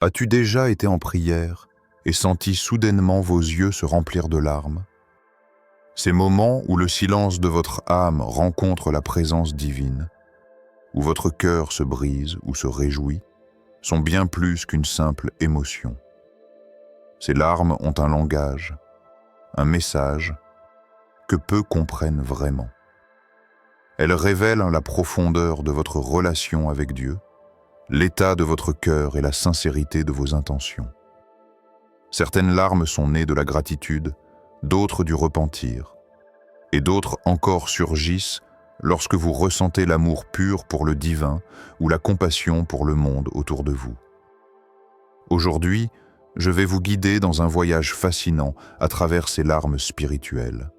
As-tu déjà été en prière et senti soudainement vos yeux se remplir de larmes? Ces moments où le silence de votre âme rencontre la présence divine, où votre cœur se brise ou se réjouit, sont bien plus qu'une simple émotion. Ces larmes ont un langage, un message que peu comprennent vraiment. Elles révèlent la profondeur de votre relation avec Dieu, l'état de votre cœur et la sincérité de vos intentions. Certaines larmes sont nées de la gratitude, d'autres du repentir, et d'autres encore surgissent lorsque vous ressentez l'amour pur pour le divin ou la compassion pour le monde autour de vous. Aujourd'hui, je vais vous guider dans un voyage fascinant à travers ces larmes spirituelles.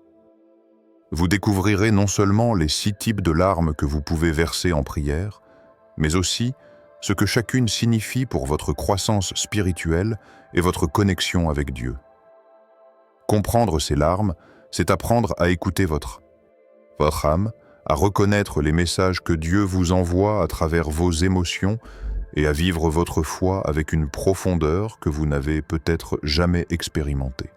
Vous découvrirez non seulement les 6 types de larmes que vous pouvez verser en prière, mais aussi ce que chacune signifie pour votre croissance spirituelle et votre connexion avec Dieu. Comprendre ces larmes, c'est apprendre à écouter votre âme, à reconnaître les messages que Dieu vous envoie à travers vos émotions et à vivre votre foi avec une profondeur que vous n'avez peut-être jamais expérimentée.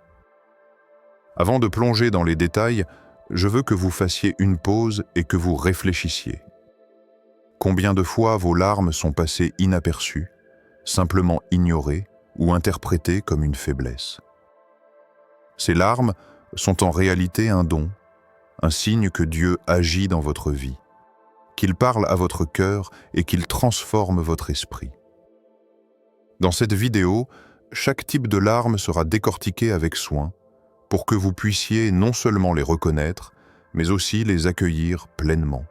Avant de plonger dans les détails, je veux que vous fassiez une pause et que vous réfléchissiez. Combien de fois vos larmes sont passées inaperçues, simplement ignorées ou interprétées comme une faiblesse? Ces larmes sont en réalité un don, un signe que Dieu agit dans votre vie, qu'il parle à votre cœur et qu'il transforme votre esprit. Dans cette vidéo, chaque type de larme sera décortiqué avec soin pour que vous puissiez non seulement les reconnaître, mais aussi les accueillir pleinement,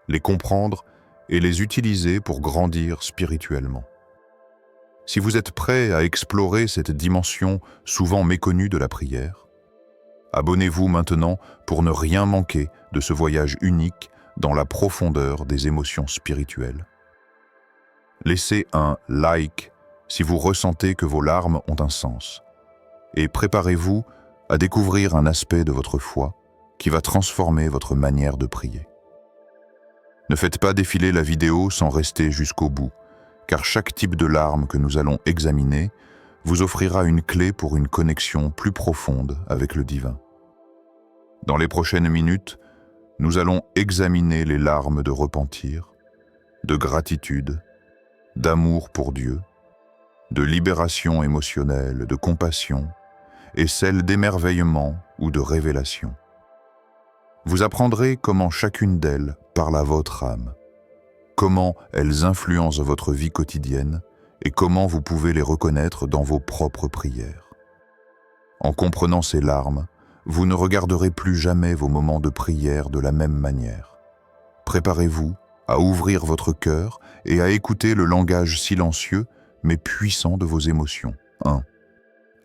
les comprendre et les utiliser pour grandir spirituellement. Si vous êtes prêt à explorer cette dimension souvent méconnue de la prière, abonnez-vous maintenant pour ne rien manquer de ce voyage unique dans la profondeur des émotions spirituelles. Laissez un like si vous ressentez que vos larmes ont un sens, et préparez-vous à découvrir un aspect de votre foi qui va transformer votre manière de prier. Ne faites pas défiler la vidéo sans rester jusqu'au bout, car chaque type de larme que nous allons examiner vous offrira une clé pour une connexion plus profonde avec le divin. Dans les prochaines minutes, nous allons examiner les larmes de repentir, de gratitude, d'amour pour Dieu, de libération émotionnelle, de compassion, et celles d'émerveillement ou de révélation. Vous apprendrez comment chacune d'elles parle à votre âme, comment elles influencent votre vie quotidienne et comment vous pouvez les reconnaître dans vos propres prières. En comprenant ces larmes, vous ne regarderez plus jamais vos moments de prière de la même manière. Préparez-vous à ouvrir votre cœur et à écouter le langage silencieux mais puissant de vos émotions. 1.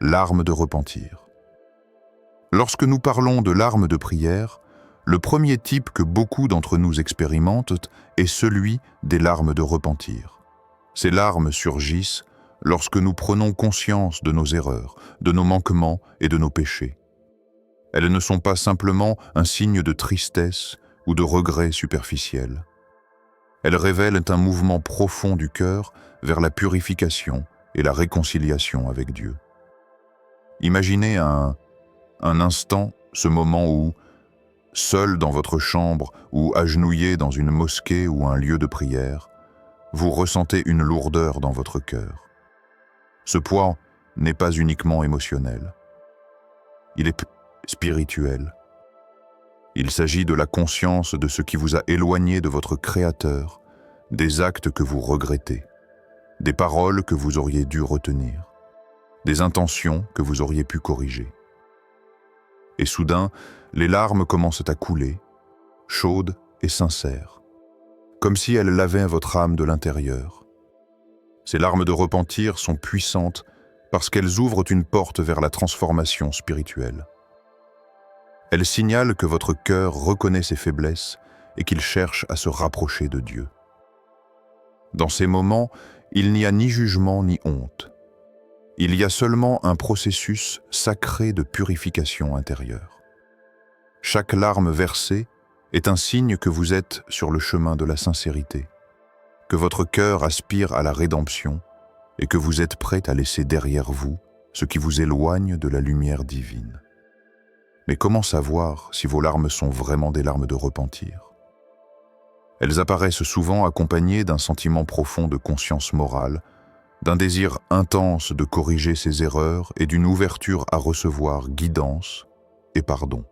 Larmes de repentir. Lorsque nous parlons de larmes de prière, le premier type que beaucoup d'entre nous expérimentent est celui des larmes de repentir. Ces larmes surgissent lorsque nous prenons conscience de nos erreurs, de nos manquements et de nos péchés. Elles ne sont pas simplement un signe de tristesse ou de regret superficiel. Elles révèlent un mouvement profond du cœur vers la purification et la réconciliation avec Dieu. Imaginez un instant ce moment où, seul dans votre chambre ou agenouillé dans une mosquée ou un lieu de prière, vous ressentez une lourdeur dans votre cœur. Ce poids n'est pas uniquement émotionnel. Il est spirituel. Il s'agit de la conscience de ce qui vous a éloigné de votre Créateur, des actes que vous regrettez, des paroles que vous auriez dû retenir, des intentions que vous auriez pu corriger. Et soudain, les larmes commencent à couler, chaudes et sincères, comme si elles lavaient votre âme de l'intérieur. Ces larmes de repentir sont puissantes parce qu'elles ouvrent une porte vers la transformation spirituelle. Elles signalent que votre cœur reconnaît ses faiblesses et qu'il cherche à se rapprocher de Dieu. Dans ces moments, il n'y a ni jugement ni honte. Il y a seulement un processus sacré de purification intérieure. Chaque larme versée est un signe que vous êtes sur le chemin de la sincérité, que votre cœur aspire à la rédemption et que vous êtes prêt à laisser derrière vous ce qui vous éloigne de la lumière divine. Mais comment savoir si vos larmes sont vraiment des larmes de repentir? Elles apparaissent souvent accompagnées d'un sentiment profond de conscience morale, d'un désir intense de corriger ses erreurs et d'une ouverture à recevoir guidance et pardon.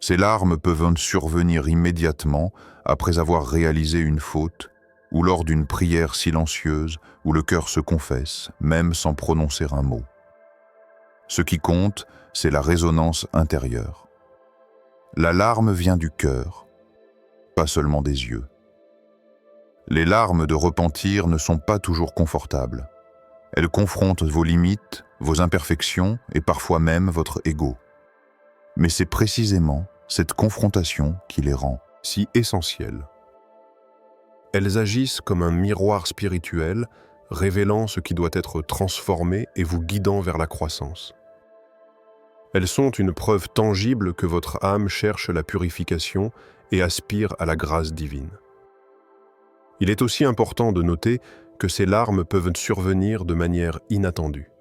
Ces larmes peuvent survenir immédiatement après avoir réalisé une faute ou lors d'une prière silencieuse où le cœur se confesse, même sans prononcer un mot. Ce qui compte, c'est la résonance intérieure. La larme vient du cœur, pas seulement des yeux. Les larmes de repentir ne sont pas toujours confortables. Elles confrontent vos limites, vos imperfections et parfois même votre ego. Mais c'est précisément cette confrontation qui les rend si essentielles. Elles agissent comme un miroir spirituel, révélant ce qui doit être transformé et vous guidant vers la croissance. Elles sont une preuve tangible que votre âme cherche la purification et aspire à la grâce divine. Il est aussi important de noter que ces larmes peuvent survenir de manière inattendue.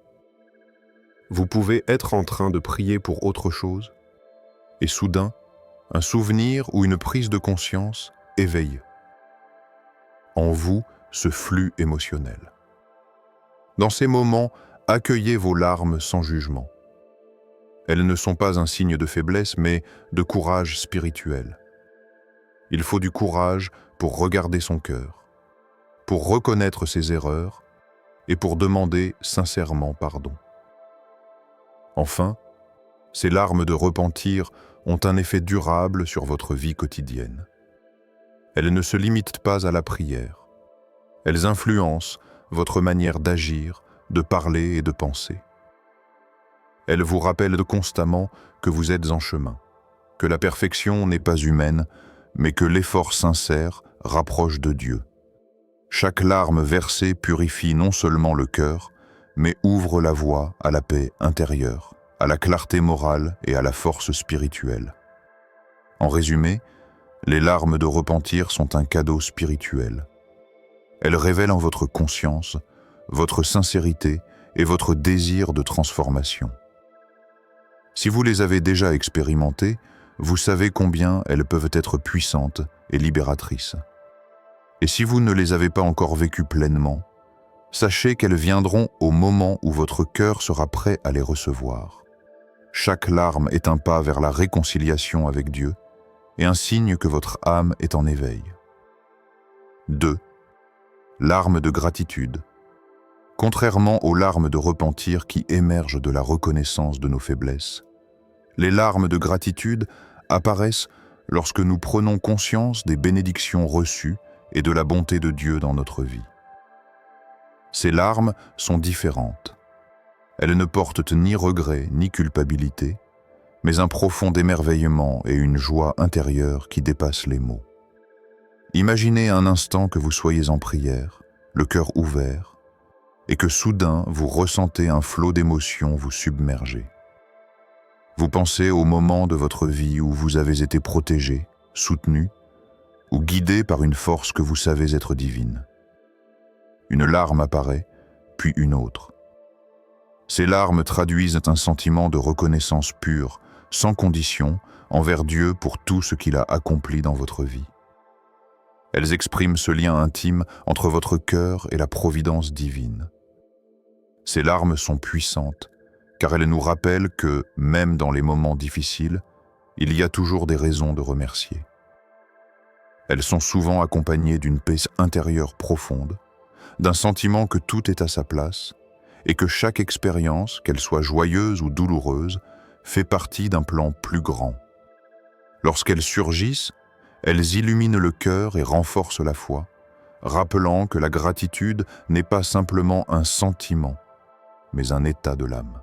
Vous pouvez être en train de prier pour autre chose, et soudain, un souvenir ou une prise de conscience éveille en vous ce flux émotionnel. Dans ces moments, accueillez vos larmes sans jugement. Elles ne sont pas un signe de faiblesse, mais de courage spirituel. Il faut du courage pour regarder son cœur, pour reconnaître ses erreurs et pour demander sincèrement pardon. Enfin, ces larmes de repentir ont un effet durable sur votre vie quotidienne. Elles ne se limitent pas à la prière. Elles influencent votre manière d'agir, de parler et de penser. Elles vous rappellent constamment que vous êtes en chemin, que la perfection n'est pas humaine, mais que l'effort sincère rapproche de Dieu. Chaque larme versée purifie non seulement le cœur, mais ouvre la voie à la paix intérieure, à la clarté morale et à la force spirituelle. En résumé, les larmes de repentir sont un cadeau spirituel. Elles révèlent en votre conscience, votre sincérité et votre désir de transformation. Si vous les avez déjà expérimentées, vous savez combien elles peuvent être puissantes et libératrices. Et si vous ne les avez pas encore vécues pleinement, sachez qu'elles viendront au moment où votre cœur sera prêt à les recevoir. Chaque larme est un pas vers la réconciliation avec Dieu et un signe que votre âme est en éveil. 2. Larmes de gratitude. Contrairement aux larmes de repentir qui émergent de la reconnaissance de nos faiblesses, les larmes de gratitude apparaissent lorsque nous prenons conscience des bénédictions reçues et de la bonté de Dieu dans notre vie. Ces larmes sont différentes. Elles ne portent ni regret ni culpabilité, mais un profond émerveillement et une joie intérieure qui dépassent les mots. Imaginez un instant que vous soyez en prière, le cœur ouvert, et que soudain vous ressentez un flot d'émotions vous submerger. Vous pensez au moment de votre vie où vous avez été protégé, soutenu, ou guidé par une force que vous savez être divine. Une larme apparaît, puis une autre. Ces larmes traduisent un sentiment de reconnaissance pure, sans condition, envers Dieu pour tout ce qu'il a accompli dans votre vie. Elles expriment ce lien intime entre votre cœur et la providence divine. Ces larmes sont puissantes, car elles nous rappellent que, même dans les moments difficiles, il y a toujours des raisons de remercier. Elles sont souvent accompagnées d'une paix intérieure profonde, d'un sentiment que tout est à sa place et que chaque expérience, qu'elle soit joyeuse ou douloureuse, fait partie d'un plan plus grand. Lorsqu'elles surgissent, elles illuminent le cœur et renforcent la foi, rappelant que la gratitude n'est pas simplement un sentiment, mais un état de l'âme.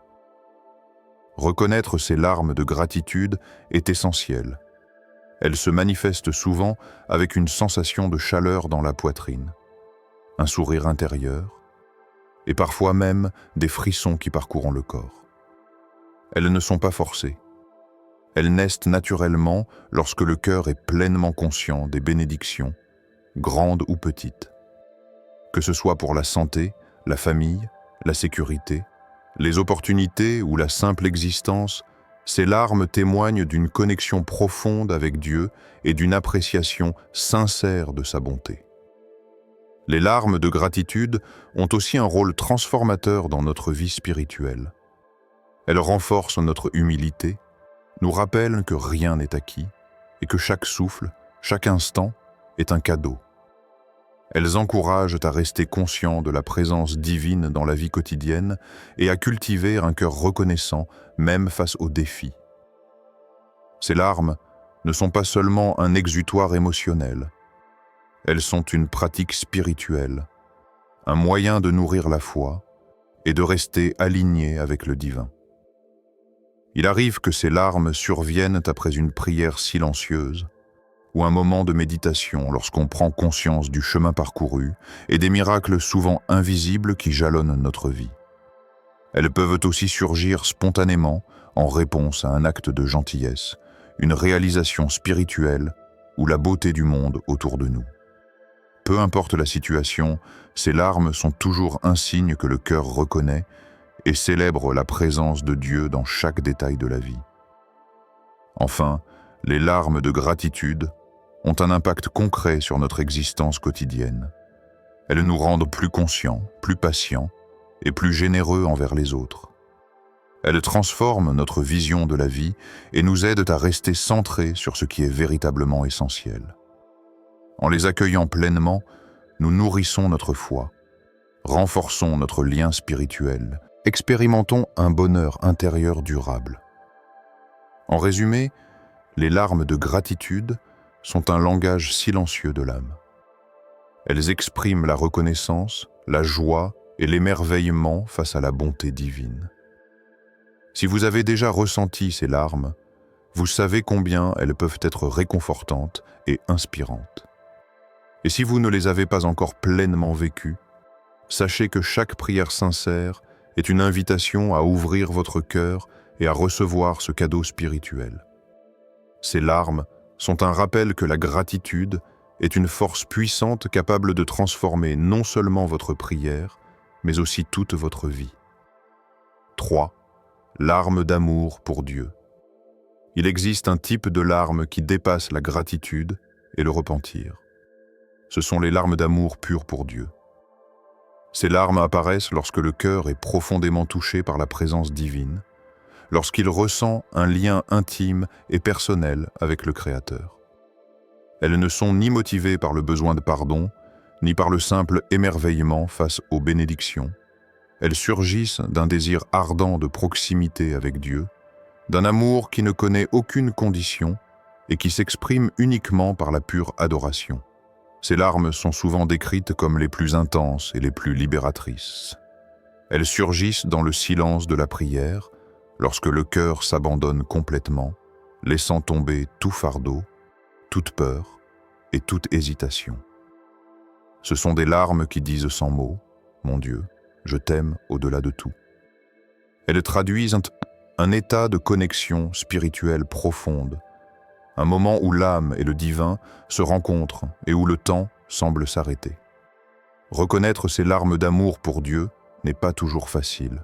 Reconnaître ces larmes de gratitude est essentiel. Elles se manifestent souvent avec une sensation de chaleur dans la poitrine, un sourire intérieur, et parfois même des frissons qui parcourent le corps. Elles ne sont pas forcées. Elles naissent naturellement lorsque le cœur est pleinement conscient des bénédictions, grandes ou petites. Que ce soit pour la santé, la famille, la sécurité, les opportunités ou la simple existence, ces larmes témoignent d'une connexion profonde avec Dieu et d'une appréciation sincère de sa bonté. Les larmes de gratitude ont aussi un rôle transformateur dans notre vie spirituelle. Elles renforcent notre humilité, nous rappellent que rien n'est acquis et que chaque souffle, chaque instant est un cadeau. Elles encouragent à rester conscient de la présence divine dans la vie quotidienne et à cultiver un cœur reconnaissant même face aux défis. Ces larmes ne sont pas seulement un exutoire émotionnel, elles sont une pratique spirituelle, un moyen de nourrir la foi et de rester aligné avec le divin. Il arrive que ces larmes surviennent après une prière silencieuse ou un moment de méditation lorsqu'on prend conscience du chemin parcouru et des miracles souvent invisibles qui jalonnent notre vie. Elles peuvent aussi surgir spontanément en réponse à un acte de gentillesse, une réalisation spirituelle ou la beauté du monde autour de nous. Peu importe la situation, ces larmes sont toujours un signe que le cœur reconnaît et célèbre la présence de Dieu dans chaque détail de la vie. Enfin, les larmes de gratitude ont un impact concret sur notre existence quotidienne. Elles nous rendent plus conscients, plus patients et plus généreux envers les autres. Elles transforment notre vision de la vie et nous aident à rester centrés sur ce qui est véritablement essentiel. En les accueillant pleinement, nous nourrissons notre foi, renforçons notre lien spirituel, expérimentons un bonheur intérieur durable. En résumé, les larmes de gratitude sont un langage silencieux de l'âme. Elles expriment la reconnaissance, la joie et l'émerveillement face à la bonté divine. Si vous avez déjà ressenti ces larmes, vous savez combien elles peuvent être réconfortantes et inspirantes. Et si vous ne les avez pas encore pleinement vécues, sachez que chaque prière sincère est une invitation à ouvrir votre cœur et à recevoir ce cadeau spirituel. Ces larmes sont un rappel que la gratitude est une force puissante capable de transformer non seulement votre prière, mais aussi toute votre vie. 3. Larmes d'amour pour Dieu. Il existe un type de larmes qui dépasse la gratitude et le repentir. Ce sont les larmes d'amour pures pour Dieu. Ces larmes apparaissent lorsque le cœur est profondément touché par la présence divine, lorsqu'il ressent un lien intime et personnel avec le Créateur. Elles ne sont ni motivées par le besoin de pardon, ni par le simple émerveillement face aux bénédictions. Elles surgissent d'un désir ardent de proximité avec Dieu, d'un amour qui ne connaît aucune condition et qui s'exprime uniquement par la pure adoration. Ces larmes sont souvent décrites comme les plus intenses et les plus libératrices. Elles surgissent dans le silence de la prière, lorsque le cœur s'abandonne complètement, laissant tomber tout fardeau, toute peur et toute hésitation. Ce sont des larmes qui disent sans mots « Mon Dieu, je t'aime au-delà de tout ». Elles traduisent un état de connexion spirituelle profonde, un moment où l'âme et le divin se rencontrent et où le temps semble s'arrêter. Reconnaître ces larmes d'amour pour Dieu n'est pas toujours facile,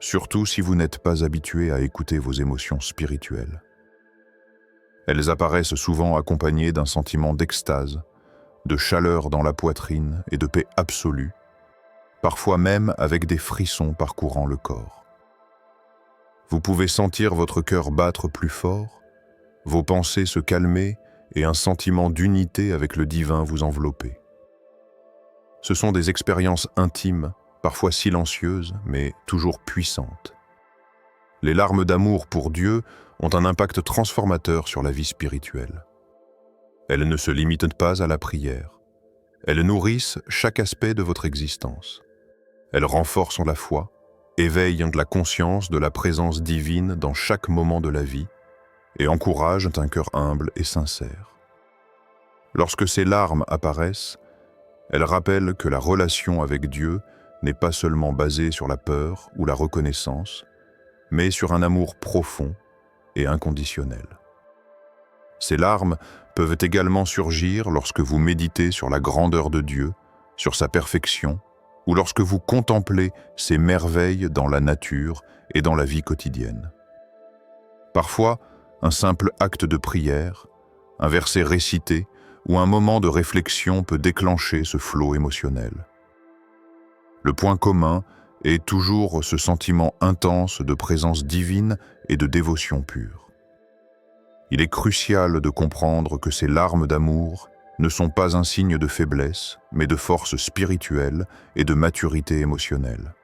surtout si vous n'êtes pas habitué à écouter vos émotions spirituelles. Elles apparaissent souvent accompagnées d'un sentiment d'extase, de chaleur dans la poitrine et de paix absolue, parfois même avec des frissons parcourant le corps. Vous pouvez sentir votre cœur battre plus fort, vos pensées se calmer et un sentiment d'unité avec le divin vous envelopper. Ce sont des expériences intimes, parfois silencieuses, mais toujours puissantes. Les larmes d'amour pour Dieu ont un impact transformateur sur la vie spirituelle. Elles ne se limitent pas à la prière. Elles nourrissent chaque aspect de votre existence. Elles renforcent la foi, éveillent la conscience de la présence divine dans chaque moment de la vie et encouragent un cœur humble et sincère. Lorsque ces larmes apparaissent, elles rappellent que la relation avec Dieu n'est pas seulement basée sur la peur ou la reconnaissance, mais sur un amour profond et inconditionnel. Ces larmes peuvent également surgir lorsque vous méditez sur la grandeur de Dieu, sur sa perfection ou lorsque vous contemplez ces merveilles dans la nature et dans la vie quotidienne. Parfois, un simple acte de prière, un verset récité ou un moment de réflexion peut déclencher ce flot émotionnel. Le point commun est toujours ce sentiment intense de présence divine et de dévotion pure. Il est crucial de comprendre que ces larmes d'amour ne sont pas un signe de faiblesse, mais de force spirituelle et de maturité émotionnelle.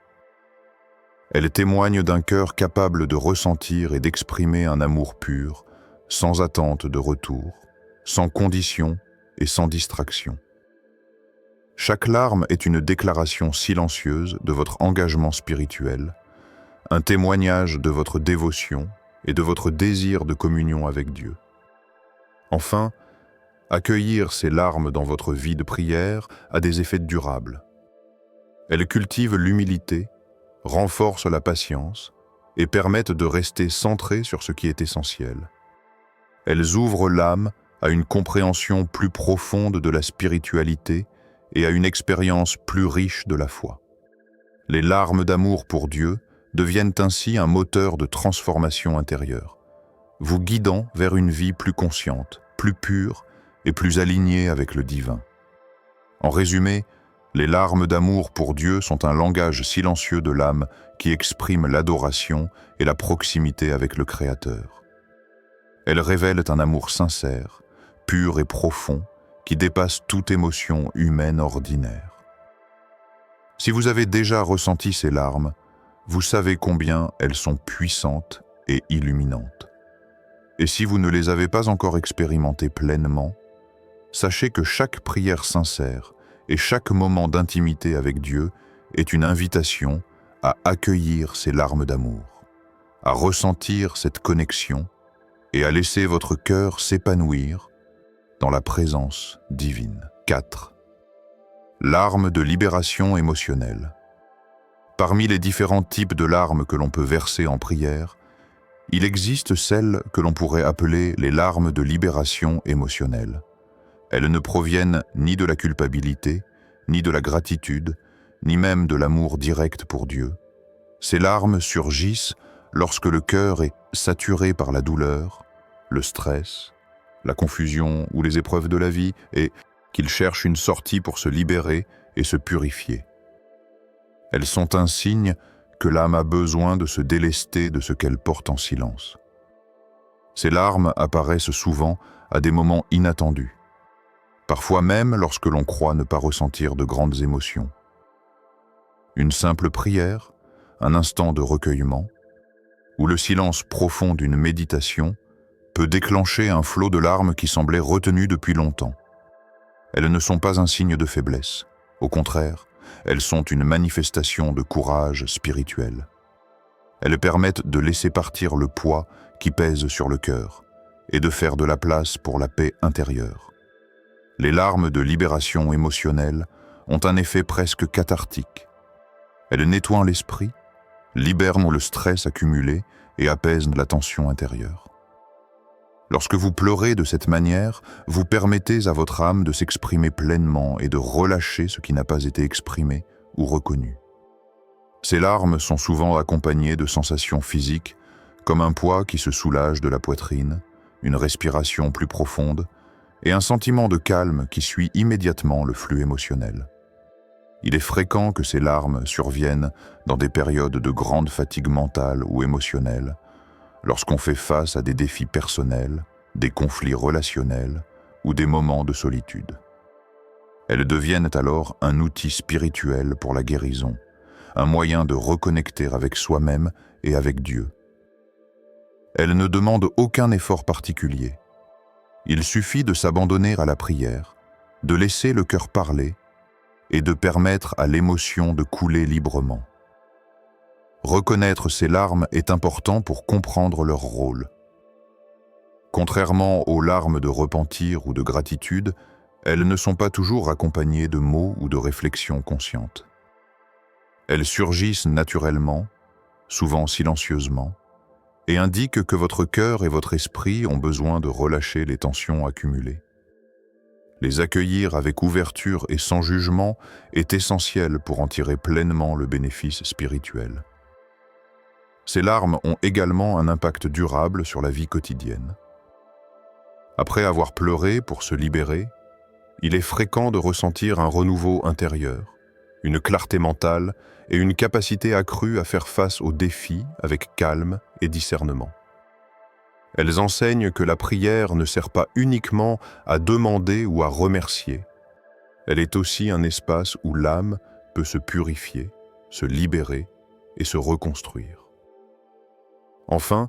Elles témoignent d'un cœur capable de ressentir et d'exprimer un amour pur, sans attente de retour, sans condition et sans distraction. Chaque larme est une déclaration silencieuse de votre engagement spirituel, un témoignage de votre dévotion et de votre désir de communion avec Dieu. Enfin, accueillir ces larmes dans votre vie de prière a des effets durables. Elles cultivent l'humilité, renforcent la patience et permettent de rester centré sur ce qui est essentiel. Elles ouvrent l'âme à une compréhension plus profonde de la spiritualité et à une expérience plus riche de la foi. Les larmes d'amour pour Dieu deviennent ainsi un moteur de transformation intérieure, vous guidant vers une vie plus consciente, plus pure et plus alignée avec le divin. En résumé, les larmes d'amour pour Dieu sont un langage silencieux de l'âme qui exprime l'adoration et la proximité avec le Créateur. Elles révèlent un amour sincère, pur et profond, qui dépasse toute émotion humaine ordinaire. Si vous avez déjà ressenti ces larmes, vous savez combien elles sont puissantes et illuminantes. Et si vous ne les avez pas encore expérimentées pleinement, sachez que chaque prière sincère et chaque moment d'intimité avec Dieu est une invitation à accueillir ces larmes d'amour, à ressentir cette connexion et à laisser votre cœur s'épanouir dans la présence divine. 4. Larmes de libération émotionnelle. Parmi les différents types de larmes que l'on peut verser en prière, il existe celles que l'on pourrait appeler les larmes de libération émotionnelle. Elles ne proviennent ni de la culpabilité, ni de la gratitude, ni même de l'amour direct pour Dieu. Ces larmes surgissent lorsque le cœur est saturé par la douleur, le stress, la confusion ou les épreuves de la vie et qu'il cherche une sortie pour se libérer et se purifier. Elles sont un signe que l'âme a besoin de se délester de ce qu'elle porte en silence. Ces larmes apparaissent souvent à des moments inattendus, parfois même lorsque l'on croit ne pas ressentir de grandes émotions. Une simple prière, un instant de recueillement, ou le silence profond d'une méditation peut déclencher un flot de larmes qui semblait retenu depuis longtemps. Elles ne sont pas un signe de faiblesse. Au contraire, elles sont une manifestation de courage spirituel. Elles permettent de laisser partir le poids qui pèse sur le cœur et de faire de la place pour la paix intérieure. Les larmes de libération émotionnelle ont un effet presque cathartique. Elles nettoient l'esprit, libèrent le stress accumulé et apaisent la tension intérieure. Lorsque vous pleurez de cette manière, vous permettez à votre âme de s'exprimer pleinement et de relâcher ce qui n'a pas été exprimé ou reconnu. Ces larmes sont souvent accompagnées de sensations physiques, comme un poids qui se soulage de la poitrine, une respiration plus profonde et un sentiment de calme qui suit immédiatement le flux émotionnel. Il est fréquent que ces larmes surviennent dans des périodes de grande fatigue mentale ou émotionnelle, lorsqu'on fait face à des défis personnels, des conflits relationnels ou des moments de solitude. Elles deviennent alors un outil spirituel pour la guérison, un moyen de reconnecter avec soi-même et avec Dieu. Elles ne demandent aucun effort particulier. Il suffit de s'abandonner à la prière, de laisser le cœur parler et de permettre à l'émotion de couler librement. Reconnaître ces larmes est important pour comprendre leur rôle. Contrairement aux larmes de repentir ou de gratitude, elles ne sont pas toujours accompagnées de mots ou de réflexions conscientes. Elles surgissent naturellement, souvent silencieusement, et indiquent que votre cœur et votre esprit ont besoin de relâcher les tensions accumulées. Les accueillir avec ouverture et sans jugement est essentiel pour en tirer pleinement le bénéfice spirituel. Ces larmes ont également un impact durable sur la vie quotidienne. Après avoir pleuré pour se libérer, il est fréquent de ressentir un renouveau intérieur, une clarté mentale et une capacité accrue à faire face aux défis avec calme et discernement. Elles enseignent que la prière ne sert pas uniquement à demander ou à remercier. Elle est aussi un espace où l'âme peut se purifier, se libérer et se reconstruire. Enfin,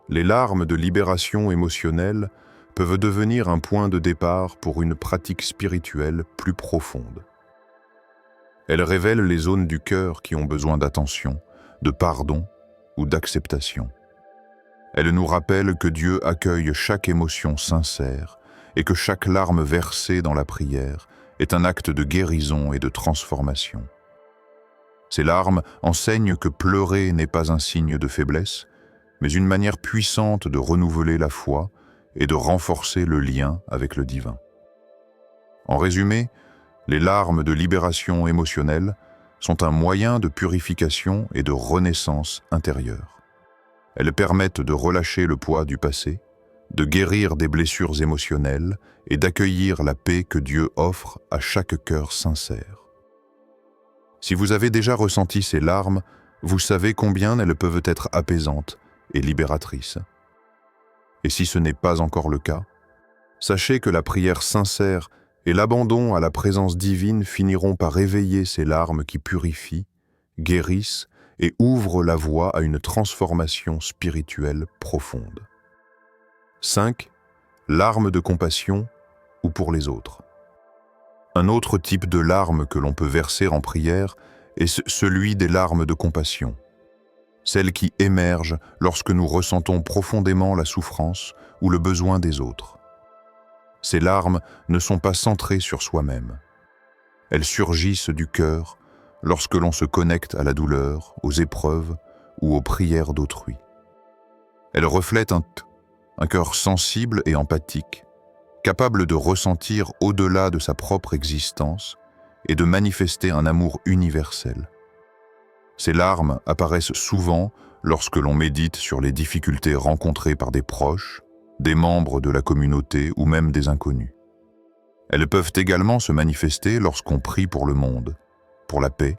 les larmes de libération émotionnelle peuvent devenir un point de départ pour une pratique spirituelle plus profonde. Elles révèlent les zones du cœur qui ont besoin d'attention, de pardon ou d'acceptation. Elles nous rappellent que Dieu accueille chaque émotion sincère et que chaque larme versée dans la prière est un acte de guérison et de transformation. Ces larmes enseignent que pleurer n'est pas un signe de faiblesse, mais une manière puissante de renouveler la foi et de renforcer le lien avec le divin. En résumé, les larmes de libération émotionnelle sont un moyen de purification et de renaissance intérieure. Elles permettent de relâcher le poids du passé, de guérir des blessures émotionnelles et d'accueillir la paix que Dieu offre à chaque cœur sincère. Si vous avez déjà ressenti ces larmes, vous savez combien elles peuvent être apaisantes et libératrices. Et si ce n'est pas encore le cas, sachez que la prière sincère et l'abandon à la présence divine finiront par éveiller ces larmes qui purifient, guérissent et ouvrent la voie à une transformation spirituelle profonde. 5. Larmes de compassion ou pour les autres. Un autre type de larmes que l'on peut verser en prière est celui des larmes de compassion, celles qui émergent lorsque nous ressentons profondément la souffrance ou le besoin des autres. Ces larmes ne sont pas centrées sur soi-même. Elles surgissent du cœur lorsque l'on se connecte à la douleur, aux épreuves ou aux prières d'autrui. Elles reflètent un cœur sensible et empathique, capable de ressentir au-delà de sa propre existence et de manifester un amour universel. Ces larmes apparaissent souvent lorsque l'on médite sur les difficultés rencontrées par des proches, des membres de la communauté ou même des inconnus. Elles peuvent également se manifester lorsqu'on prie pour le monde, pour la paix,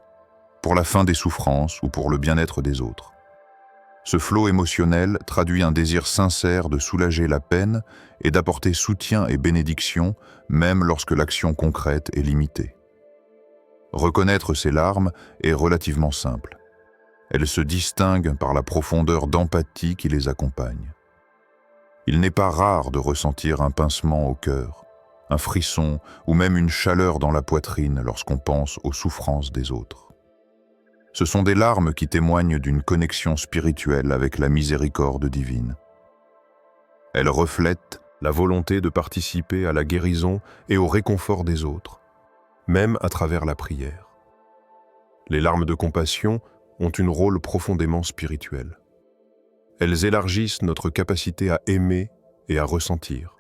pour la fin des souffrances ou pour le bien-être des autres. Ce flot émotionnel traduit un désir sincère de soulager la peine et d'apporter soutien et bénédiction, même lorsque l'action concrète est limitée. Reconnaître ces larmes est relativement simple. Elles se distinguent par la profondeur d'empathie qui les accompagne. Il n'est pas rare de ressentir un pincement au cœur, un frisson ou même une chaleur dans la poitrine lorsqu'on pense aux souffrances des autres. Ce sont des larmes qui témoignent d'une connexion spirituelle avec la miséricorde divine. Elles reflètent la volonté de participer à la guérison et au réconfort des autres, même à travers la prière. Les larmes de compassion ont un rôle profondément spirituel. Elles élargissent notre capacité à aimer et à ressentir.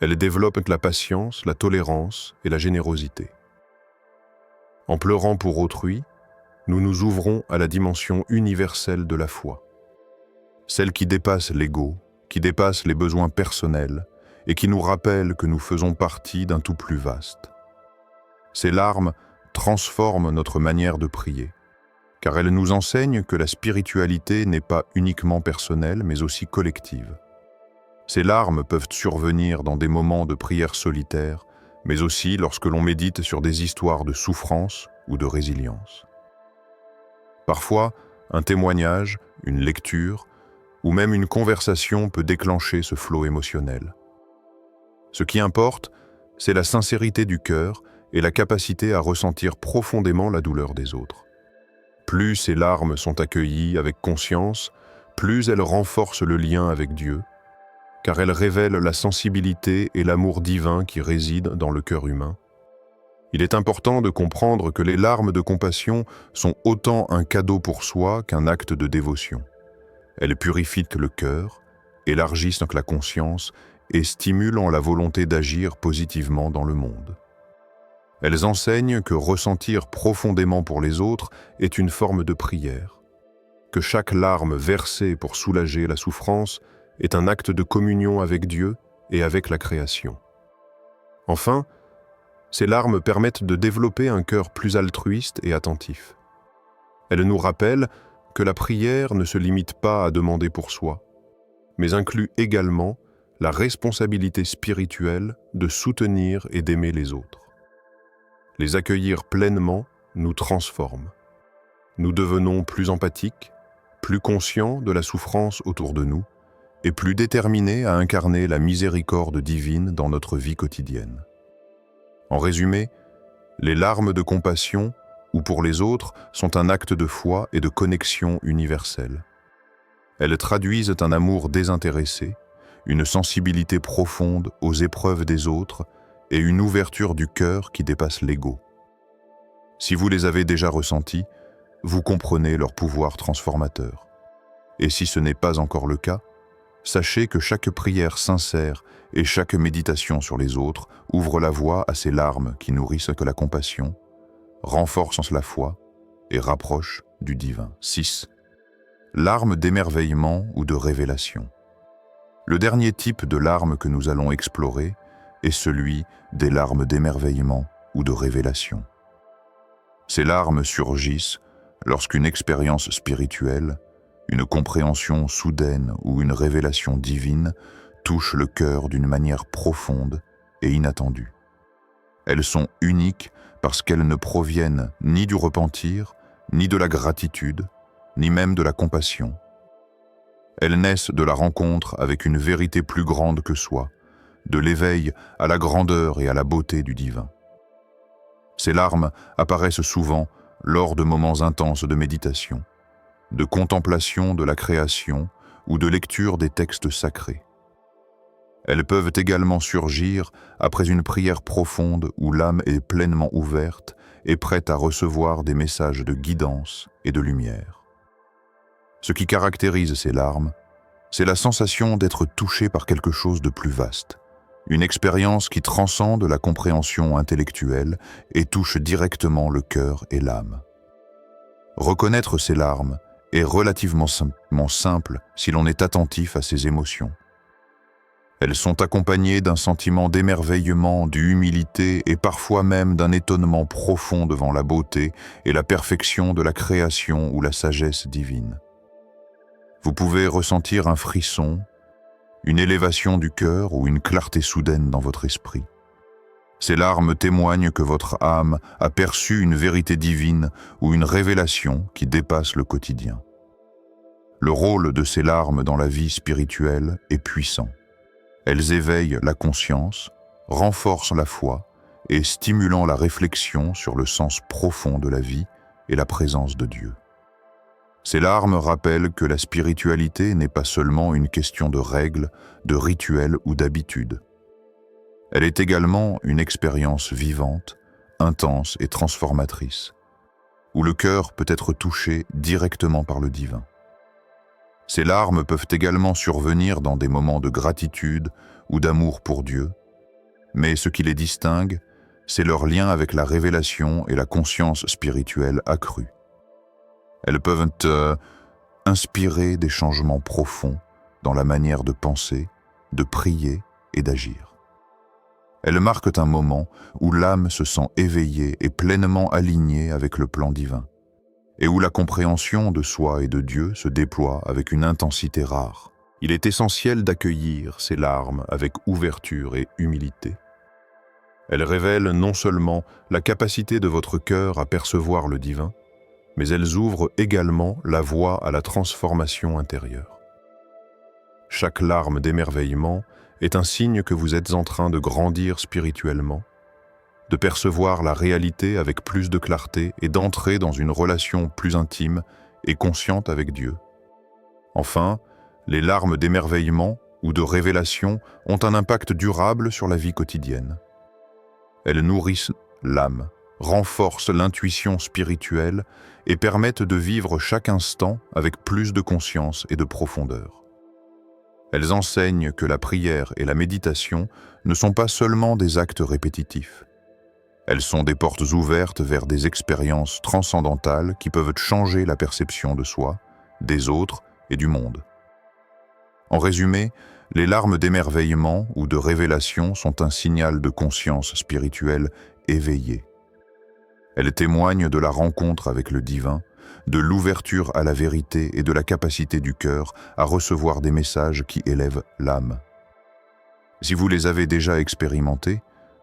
Elles développent la patience, la tolérance et la générosité. En pleurant pour autrui, nous nous ouvrons à la dimension universelle de la foi, celle qui dépasse l'ego, qui dépasse les besoins personnels et qui nous rappelle que nous faisons partie d'un tout plus vaste. Ces larmes transforment notre manière de prier, car elles nous enseignent que la spiritualité n'est pas uniquement personnelle, mais aussi collective. Ces larmes peuvent survenir dans des moments de prière solitaire, mais aussi lorsque l'on médite sur des histoires de souffrance ou de résilience. Parfois, un témoignage, une lecture, ou même une conversation peut déclencher ce flot émotionnel. Ce qui importe, c'est la sincérité du cœur et la capacité à ressentir profondément la douleur des autres. Plus ces larmes sont accueillies avec conscience, plus elles renforcent le lien avec Dieu, car elles révèlent la sensibilité et l'amour divin qui résident dans le cœur humain. Il est important de comprendre que les larmes de compassion sont autant un cadeau pour soi qu'un acte de dévotion. Elles purifient le cœur, élargissent la conscience et stimulant la volonté d'agir positivement dans le monde. Elles enseignent que ressentir profondément pour les autres est une forme de prière, que chaque larme versée pour soulager la souffrance est un acte de communion avec Dieu et avec la création. Enfin, ces larmes permettent de développer un cœur plus altruiste et attentif. Elles nous rappellent que la prière ne se limite pas à demander pour soi, mais inclut également la responsabilité spirituelle de soutenir et d'aimer les autres. Les accueillir pleinement nous transforme. Nous devenons plus empathiques, plus conscients de la souffrance autour de nous et plus déterminés à incarner la miséricorde divine dans notre vie quotidienne. En résumé, les larmes de compassion ou pour les autres sont un acte de foi et de connexion universelle. Elles traduisent un amour désintéressé, une sensibilité profonde aux épreuves des autres et une ouverture du cœur qui dépasse l'ego. Si vous les avez déjà ressentis, vous comprenez leur pouvoir transformateur. Et si ce n'est pas encore le cas, sachez que chaque prière sincère et chaque méditation sur les autres ouvre la voie à ces larmes qui nourrissent que la compassion, renforcent la foi et rapprochent du divin. 6. Larmes d'émerveillement ou de révélation. Le dernier type de larmes que nous allons explorer est celui des larmes d'émerveillement ou de révélation. Ces larmes surgissent lorsqu'une expérience spirituelle, une compréhension soudaine ou une révélation divine touche le cœur d'une manière profonde et inattendue. Elles sont uniques parce qu'elles ne proviennent ni du repentir, ni de la gratitude, ni même de la compassion. Elles naissent de la rencontre avec une vérité plus grande que soi, de l'éveil à la grandeur et à la beauté du divin. Ces larmes apparaissent souvent lors de moments intenses de méditation, de contemplation de la création ou de lecture des textes sacrés. Elles peuvent également surgir après une prière profonde où l'âme est pleinement ouverte et prête à recevoir des messages de guidance et de lumière. Ce qui caractérise ces larmes, c'est la sensation d'être touché par quelque chose de plus vaste, une expérience qui transcende la compréhension intellectuelle et touche directement le cœur et l'âme. Reconnaître ces larmes est relativement simple si l'on est attentif à ces émotions. Elles sont accompagnées d'un sentiment d'émerveillement, d'humilité et parfois même d'un étonnement profond devant la beauté et la perfection de la création ou la sagesse divine. Vous pouvez ressentir un frisson, une élévation du cœur ou une clarté soudaine dans votre esprit. Ces larmes témoignent que votre âme a perçu une vérité divine ou une révélation qui dépasse le quotidien. Le rôle de ces larmes dans la vie spirituelle est puissant. Elles éveillent la conscience, renforcent la foi et stimulant la réflexion sur le sens profond de la vie et la présence de Dieu. Ces larmes rappellent que la spiritualité n'est pas seulement une question de règles, de rituels ou d'habitudes. Elle est également une expérience vivante, intense et transformatrice, où le cœur peut être touché directement par le divin. Ces larmes peuvent également survenir dans des moments de gratitude ou d'amour pour Dieu, mais ce qui les distingue, c'est leur lien avec la révélation et la conscience spirituelle accrue. Elles peuvent inspirer des changements profonds dans la manière de penser, de prier et d'agir. Elles marquent un moment où l'âme se sent éveillée et pleinement alignée avec le plan divin, et où la compréhension de soi et de Dieu se déploie avec une intensité rare. Il est essentiel d'accueillir ces larmes avec ouverture et humilité. Elles révèlent non seulement la capacité de votre cœur à percevoir le divin, mais elles ouvrent également la voie à la transformation intérieure. Chaque larme d'émerveillement est un signe que vous êtes en train de grandir spirituellement, de percevoir la réalité avec plus de clarté et d'entrer dans une relation plus intime et consciente avec Dieu. Enfin, les larmes d'émerveillement ou de révélation ont un impact durable sur la vie quotidienne. Elles nourrissent l'âme, renforcent l'intuition spirituelle et permettent de vivre chaque instant avec plus de conscience et de profondeur. Elles enseignent que la prière et la méditation ne sont pas seulement des actes répétitifs. Elles sont des portes ouvertes vers des expériences transcendantales qui peuvent changer la perception de soi, des autres et du monde. En résumé, les larmes d'émerveillement ou de révélation sont un signal de conscience spirituelle éveillée. Elles témoignent de la rencontre avec le divin, de l'ouverture à la vérité et de la capacité du cœur à recevoir des messages qui élèvent l'âme. Si vous les avez déjà expérimentées,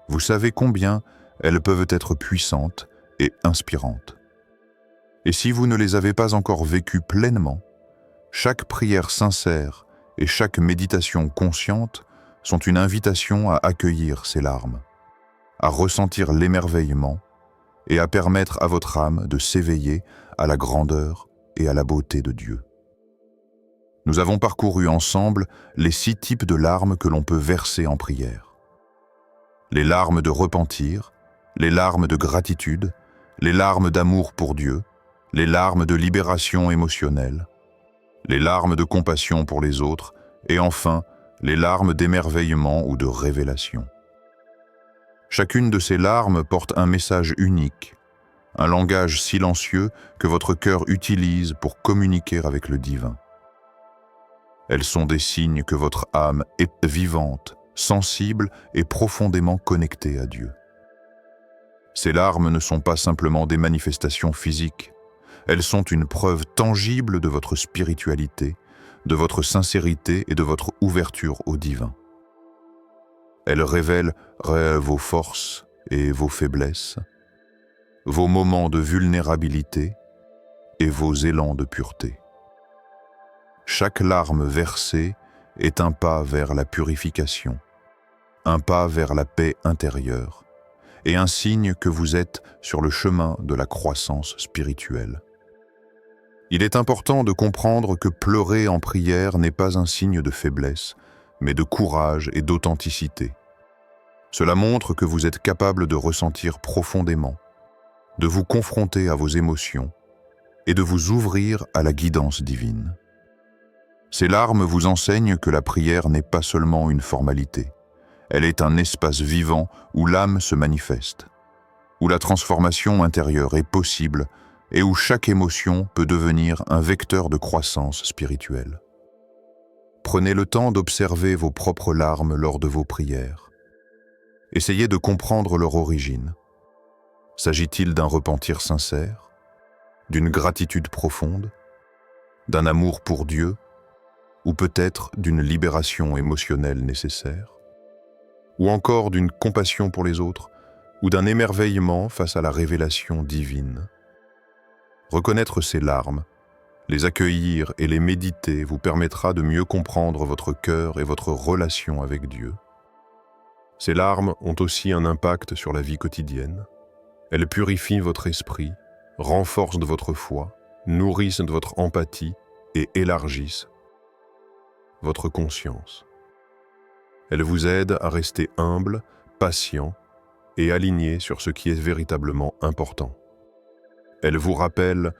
vous savez combien elles peuvent être puissantes et inspirantes. Et si vous ne les avez pas encore vécues pleinement, chaque prière sincère et chaque méditation consciente sont une invitation à accueillir ces larmes, à ressentir l'émerveillement et à permettre à votre âme de s'éveiller à la grandeur et à la beauté de Dieu. Nous avons parcouru ensemble les 6 types de larmes que l'on peut verser en prière. Les larmes de repentir, les larmes de gratitude, les larmes d'amour pour Dieu, les larmes de libération émotionnelle, les larmes de compassion pour les autres et enfin les larmes d'émerveillement ou de révélation. Chacune de ces larmes porte un message unique, un langage silencieux que votre cœur utilise pour communiquer avec le divin. Elles sont des signes que votre âme est vivante, sensible et profondément connectée à Dieu. Ces larmes ne sont pas simplement des manifestations physiques, elles sont une preuve tangible de votre spiritualité, de votre sincérité et de votre ouverture au divin. Elles révèlent vos forces et vos faiblesses, vos moments de vulnérabilité et vos élans de pureté. Chaque larme versée est un pas vers la purification, un pas vers la paix intérieure et un signe que vous êtes sur le chemin de la croissance spirituelle. Il est important de comprendre que pleurer en prière n'est pas un signe de faiblesse, mais de courage et d'authenticité. Cela montre que vous êtes capable de ressentir profondément, de vous confronter à vos émotions et de vous ouvrir à la guidance divine. Ces larmes vous enseignent que la prière n'est pas seulement une formalité. Elle est un espace vivant où l'âme se manifeste, où la transformation intérieure est possible et où chaque émotion peut devenir un vecteur de croissance spirituelle. Prenez le temps d'observer vos propres larmes lors de vos prières. Essayez de comprendre leur origine. S'agit-il d'un repentir sincère, d'une gratitude profonde, d'un amour pour Dieu, ou peut-être d'une libération émotionnelle nécessaire, ou encore d'une compassion pour les autres, ou d'un émerveillement face à la révélation divine? Reconnaître ces larmes, les accueillir et les méditer vous permettra de mieux comprendre votre cœur et votre relation avec Dieu. Ces larmes ont aussi un impact sur la vie quotidienne. Elles purifient votre esprit, renforcent votre foi, nourrissent votre empathie et élargissent votre conscience. Elles vous aident à rester humble, patient et aligné sur ce qui est véritablement important. Elles vous rappellent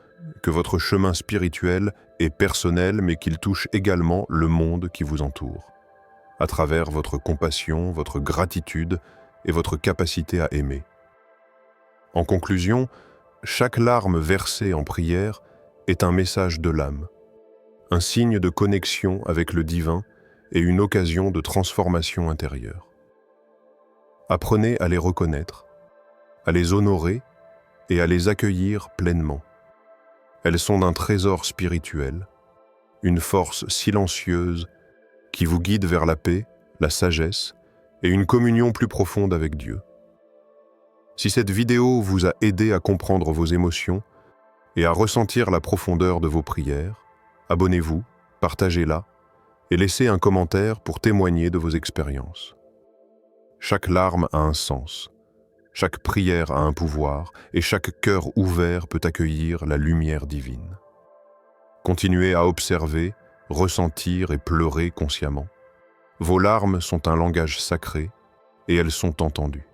que votre chemin spirituel est personnel mais qu'il touche également le monde qui vous entoure, à travers votre compassion, votre gratitude et votre capacité à aimer. En conclusion, chaque larme versée en prière est un message de l'âme, un signe de connexion avec le divin et une occasion de transformation intérieure. Apprenez à les reconnaître, à les honorer et à les accueillir pleinement. Elles sont d'un trésor spirituel, une force silencieuse qui vous guide vers la paix, la sagesse et une communion plus profonde avec Dieu. Si cette vidéo vous a aidé à comprendre vos émotions et à ressentir la profondeur de vos prières, abonnez-vous, partagez-la et laissez un commentaire pour témoigner de vos expériences. Chaque larme a un sens, chaque prière a un pouvoir et chaque cœur ouvert peut accueillir la lumière divine. Continuez à observer, ressentir et pleurer consciemment. Vos larmes sont un langage sacré et elles sont entendues.